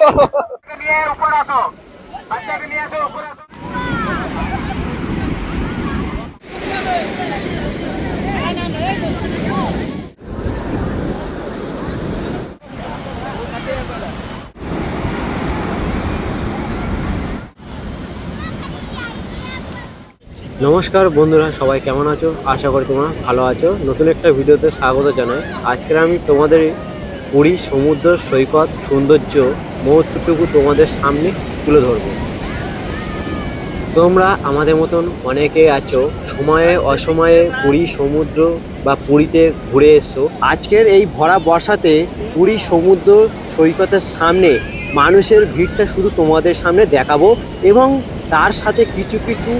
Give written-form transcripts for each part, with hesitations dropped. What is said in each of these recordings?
নিয়ে উপর আসো, বাচ্চাকে নিয়ে আসো উপর আসো। নমস্কার বন্ধুরা, সবাই কেমন আছো? আশা করি তোমরা ভালো আছো। নতুন একটা ভিডিওতে স্বাগত জানাই। আজকের আমি তোমাদের পুরী সমুদ্র সৈকত সৌন্দর্য মুহূর্তটুকু তোমাদের সামনে তুলে ধরবো। তোমরা আমাদের মতন অনেকে আছো সময়ে অসময়ে পুরী সমুদ্র বা পুরীতে ঘুরে এসো। আজকের এই ভরা বর্ষাতে পুরী সমুদ্র সৈকতের সামনে মানুষের ভিড়টা শুধু তোমাদের সামনে দেখাবো এবং তার সাথে কিছু কিছু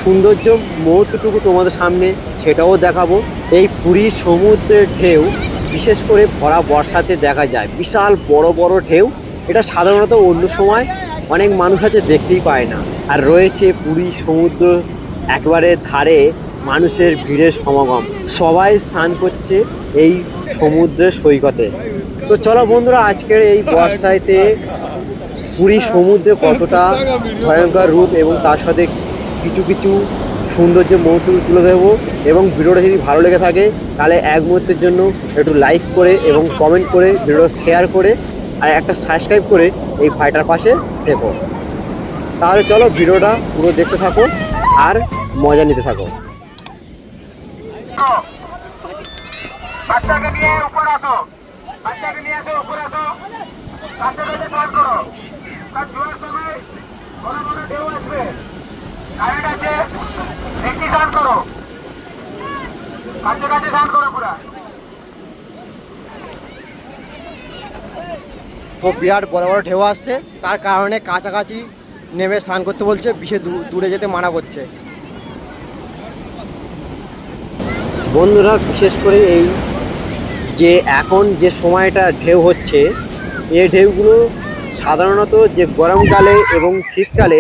সৌন্দর্য মুহূর্তটুকু তোমাদের সামনে সেটাও দেখাবো। এই পুরী সমুদ্রের ঢেউ বিশেষ করে ভরা বর্ষাতে দেখা যায়, বিশাল বড় বড় ঢেউ। এটা সাধারণত অন্য সময় অনেক মানুষ আছে দেখতেই পায় না। আর রয়েছে পুরী সমুদ্র একবারে ধারে মানুষের ভিড়ের সমাগম, সবাই স্নান করছে এই সমুদ্রের সৈকতে। তো চলো বন্ধুরা, আজকের এই বর্ষাতে পুরী সমুদ্রে কতটা ভয়ঙ্কর রূপ এবং তার সাথে কিছু কিছু সৌন্দর্য মুহূর্ত তুলে দেবো। এবং ভিডিওটা যদি ভালো লেগে থাকে তাহলে এক মুহূর্তের জন্য একটু লাইক করে এবং কমেন্ট করে ভিডিওটা শেয়ার করে আর একটা সাবস্ক্রাইব করে এই ভাইটার পাশে থেকো। তাহলে চলো ভিডিওটা পুরো দেখতে থাকো আর মজা নিতে থাকো। বাচ্চাকে নিয়ে উপর আসো, বাচ্চাকে নিয়ে আসো উপর আসো, বাচ্চাকে স্নান করো। তার জোয়ার সময় বড় বড় ঢেউ আসবে, কারেন্ট আছে, দেখি স্নান করো, কাছে কাছে স্নান করো পুরা। তো বিরাট বড় বড় ঢেউ আসছে, তার কারণে কাছাকাছি নেমে স্নান করতে বলছে, বেশি দূরে যেতে মানা করছে। বন্ধুরা, বিশেষ করে এই যে এখন যে সময়টা ঢেউ হচ্ছে, এই ঢেউগুলো সাধারণত যে গরমকালে এবং শীতকালে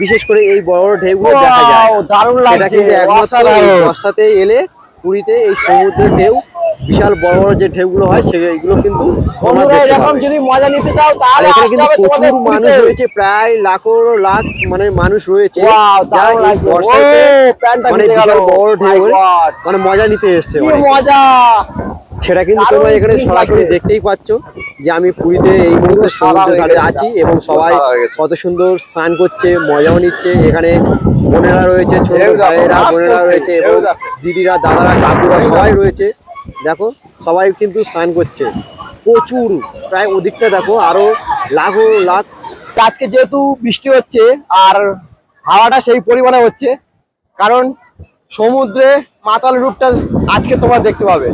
বিশেষ করে এই বড় বড় ঢেউগুলো দেখা যায়। দারুণ সেটা কিন্তু একমাত্র এই বর্ষাতে এলে পুরীতে এই সমুদ্রের ঢেউ, বিশাল বড় বড় যে ঢেউগুলো হয় সেগুলো কিন্তু এরকম যদি মজা নিতে চাও আর তাহলে এখানে আসতে কিন্তু হবে প্রচুর তোমাদের মানুষ পুরীতে। রয়েছে, প্রায় লাখো লাখ মানে মানুষ রয়েছে Wow, যারা দারুণ এই লাগছে। বর্ষাতে ও, প্যান্টটা মানে ভিজে গেল। বিশাল বড় My ঢেউ God, মানে মজা নিতে এসছে কি অনেকে। মজা! সেটা কিন্তু দারুণ তোমরা এখানে জিনিস সরাসরি লাগছে। দেখতেই পাচ্ছ যে আমি পুরীতে এই মুহূর্তে পুরো সাদা সমুদ্রের হয়ে ধারে গেছে আছি এটা। এবং সবাই সাদা হয়ে গেছে। কত সুন্দর স্নান করছে, মজাও নিচ্ছে। এখানে বোনেরা রয়েছে, ছোট ঢেউ দেখো, ভাইয়েরা মারাত্মক বোনেরা ঢেউ, রয়েছে ঢেউ এবং দেখো। দিদিরা দাদারা কাকুরা সবাই রয়েছে। দেখো সবাই কিন্তু স্নান করছে প্রচুর, প্রায় ওদিকটা দেখো আরো লাখো লাখ। আজকে যেহেতু বৃষ্টি হচ্ছে আর হাওয়াটা সেই পরিমাণে হচ্ছে, কারণ সমুদ্রে মাতাল রূপটা আজকে তোমরা দেখতে পাবে।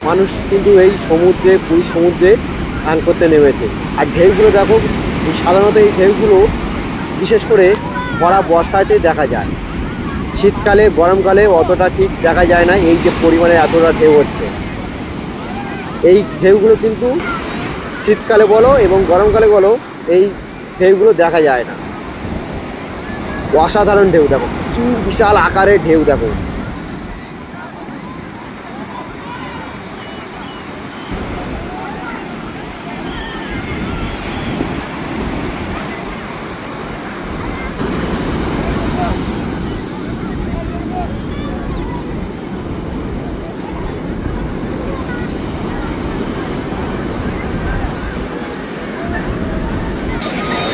মানুষ কিন্তু এই সমুদ্রে, পুরী সমুদ্রে স্নান করতে নেমেছে। আর ঢেউগুলো দেখো, সাধারণত এই ঢেউগুলো বিশেষ করে ভরা বর্ষাতে দেখা যায়। শীতকালে গরমকালে অতটা ঠিক দেখা যায় না, এই যে পরিমাণে এতটা ঢেউ হচ্ছে। এই ঢেউগুলো কিন্তু শীতকালে বলো এবং গরমকালে বলো এই ঢেউগুলো দেখা যায় না। অসাধারণ ঢেউ দেখো, কি বিশাল আকারের ঢেউ দেখো।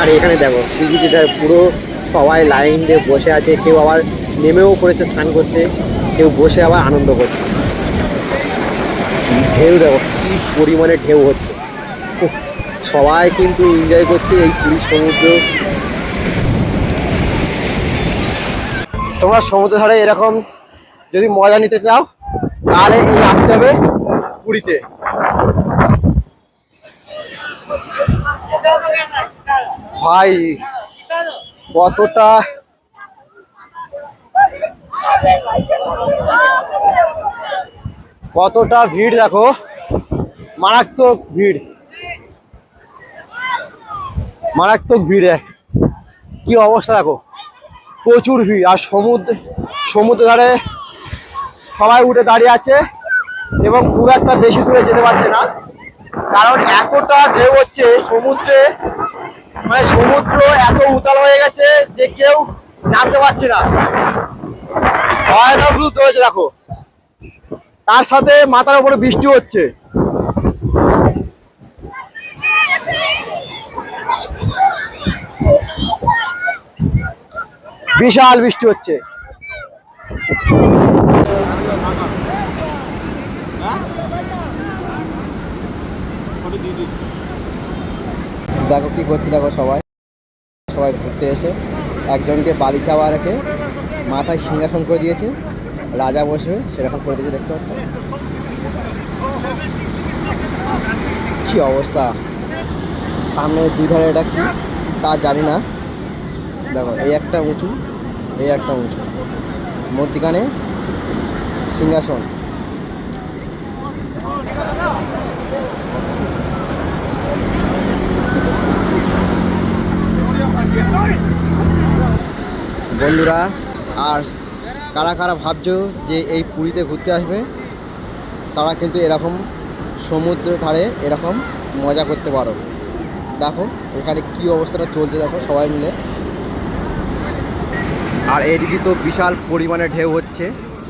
আর এখানে দেখো সিজিটিটা পুরো সবাই লাইন দিয়ে বসে আছে, কেউ আবার নেমেও পড়েছে স্নান করতে, কেউ বসে আবার আনন্দ করছে। ঢেউ দেখো কি পরিমাণে ঢেউ হচ্ছে, উফ, সবাই কিন্তু এনজয় করছে এই পুরী সমুদ্র। তোমরা সমুদ্র ধারে এরকম যদি মজা নিতে চাও তাহলে এই আসতে হবে পুরীতে। ভাই কতটা কতটা ভিড় দেখো, মারাত্মক ভিড়, মারাত্মক ভিড়। কি অবস্থা দেখো, প্রচুর ভিড়। আর সমুদ্র ধারে সবাই উঠে দাঁড়িয়ে আছে এবং খুব একটা বেশি দূরে যেতে পারছে না, কারণ এতটা ঢেউ হচ্ছে সমুদ্রে, মানে সমুদ্র এত উতাল হয়ে গেছে যে কেউ নামতে পারছে না। ভয়ানক রূপ ধরেছে দেখো, তার সাথে মাথার উপরে বৃষ্টি হচ্ছে। বিশাল বৃষ্টি হচ্ছে। দেখো কি করছে, দেখো সবাই সবাই ঘুরতে এসে একজনকে বালি চাওয়া রেখে মাথায় সিংহাসন করে দিয়েছে, রাজা বসবে সেরকম করে দিয়েছে, দেখতে পাচ্ছ কি অবস্থা। সামনে দুই ধারে এটা কি তা জানি না, দেখো এই একটা উঁচু এই একটা উঁচু, মধ্যিখানে সিংহাসন। বন্ধুরা, আর কারা কারা ভাবছো যে এই পুরীতে ঘুরতে আসবে, তারা কিন্তু এরকম সমুদ্রের ধারে এরকম মজা করতে পারো। দেখো এখানে কি অবস্থাটা চলছে, দেখো সবাই মিলে। আর এদিকে তো বিশাল পরিমাণে ঢেউ হচ্ছে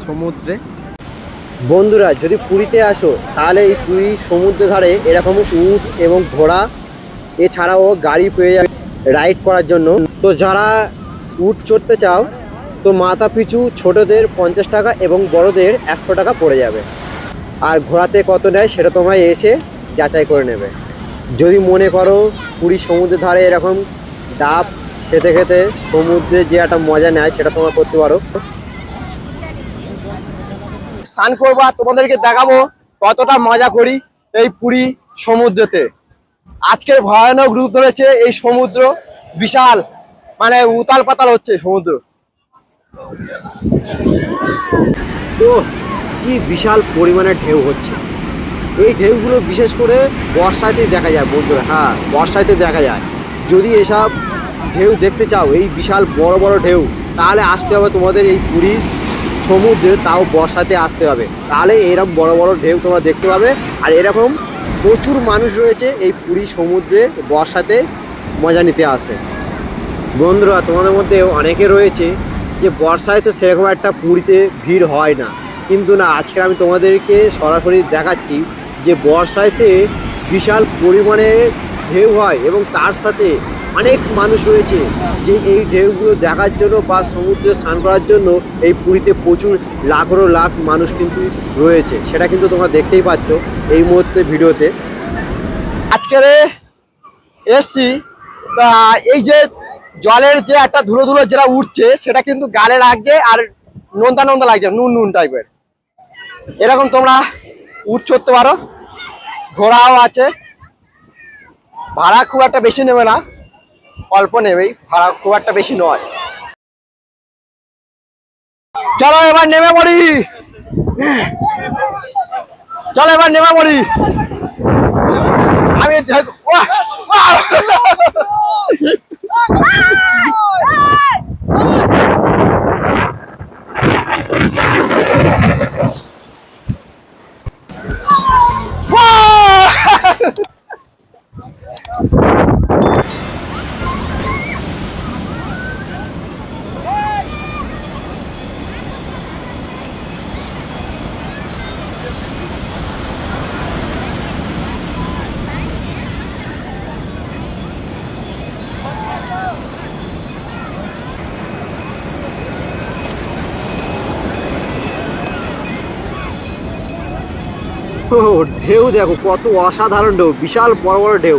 সমুদ্রে। বন্ধুরা, যদি পুরীতে আসো তাহলে এই পুরী সমুদ্রের ধারে এরকম উট এবং ঘোড়া এছাড়াও গাড়ি পেয়ে যাবে রাইড করার জন্য। তো যারা উট চড়তে চাও তো মাথা পিছু ছোটদের 50 টাকা এবং বড়দের 100 টাকা পড়ে যাবে। আর ঘোড়াতে কত নেয় সেটা তোমরা এসে যাচাই করে নেবে। যদি মনে করো পুরী সমুদ্রের ধারে এরকম ডাব খেতে খেতে সমুদ্রে যে একটা মজা নেয় সেটা তোমরা করতে পারো। স্নান করবো আর তোমাদেরকে দেখাবো কতটা মজা করি এই পুরী সমুদ্রেতে। আজকের ভয়ানক রূপ ধরেছে এই সমুদ্র, বিশাল মানে উতাল পাতাল হচ্ছে সমুদ্র। তো কি বিশাল পরিমাণে ঢেউ হচ্ছে। এই ঢেউগুলো বিশেষ করে বর্ষাতে দেখা যায় বন্ধুরা, হ্যাঁ বর্ষাতে দেখা যায়। যদি এসব ঢেউ দেখতে চাও, এই বিশাল বড় বড় ঢেউ, তাহলে আসতে হবে তোমাদের এই পুরী সমুদ্রে, তাও বর্ষাতে আসতে হবে। তাহলে এরকম বড় বড় ঢেউ তোমরা দেখতে পাবে। আর এরকম প্রচুর মানুষ রয়েছে এই পুরী সমুদ্রে বর্ষাতে মজা নিতে আসে। বন্ধুরা, তোমাদের মধ্যে অনেকে রয়েছে যে বর্ষায় তো সেরকম একটা পুরীতে ভিড় হয় না, কিন্তু না, আজকে আমি তোমাদেরকে সরাসরি দেখাচ্ছি যে বর্ষাতে বিশাল পরিমাণে ঢেউ হয় এবং তার সাথে অনেক মানুষ রয়েছে যে এই ঢেউগুলো দেখার জন্য বা সমুদ্রে স্নান করার জন্য এই পুরীতে প্রচুর লাখেরও লাখ মানুষ কিন্তু রয়েছে। সেটা কিন্তু তোমরা দেখতেই পাচ্ছ এই মুহূর্তে ভিডিওতে। আজকের এসছি এই যে জলের যে একটা ধুলো ধুলো যেটা উঠছে সেটা কিন্তু গালে লাগছে আর নোনতা নোনতা লাগছে, নুন নুন টাইপের। এরকম তোমরা উঠ চড়তে পারো, ঘোড়াও আছে। ভাড়া খুব একটা বেশি নেবে না, অল্প নেবেই, ভাড়া খুব একটা বেশি নয়। চলো এবার নেমে পড়ি, চলো এবার নেমে পড়ি। আমি ঢেউ দেখো কত অসাধারণ ঢেউ, বিশাল বড় বড় ঢেউ।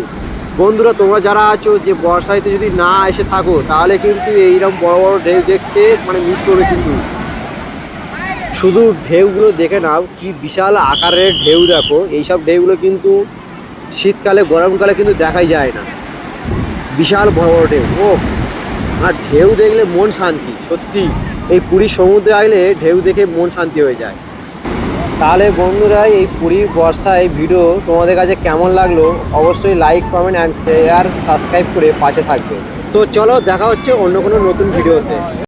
বন্ধুরা, তোমরা যারা আছো যে বর্ষাতে যদি না এসে থাকো তাহলে কিন্তু এইরকম বড় বড় ঢেউ দেখতে মানে মিস করবে। কিন্তু শুধু ঢেউগুলো দেখে নাও, কি বিশাল আকারের ঢেউ দেখো। এইসব ঢেউগুলো কিন্তু শীতকালে গরমকালে কিন্তু দেখাই যায় না, বিশাল বড় বড় ঢেউ। ও আর ঢেউ দেখলে মন শান্তি, সত্যি এই পুরী সমুদ্রে আসলে ঢেউ দেখে মন শান্তি হয়ে যায়। তাহলে বন্ধুরা, এই পুরী বর্ষায় ভিডিও তোমাদের কাছে কেমন লাগলো অবশ্যই like, comment and share, subscribe করে পাশে থাকবে। তো চলো দেখা হচ্ছে অন্য কোনো নতুন ভিডিওতে।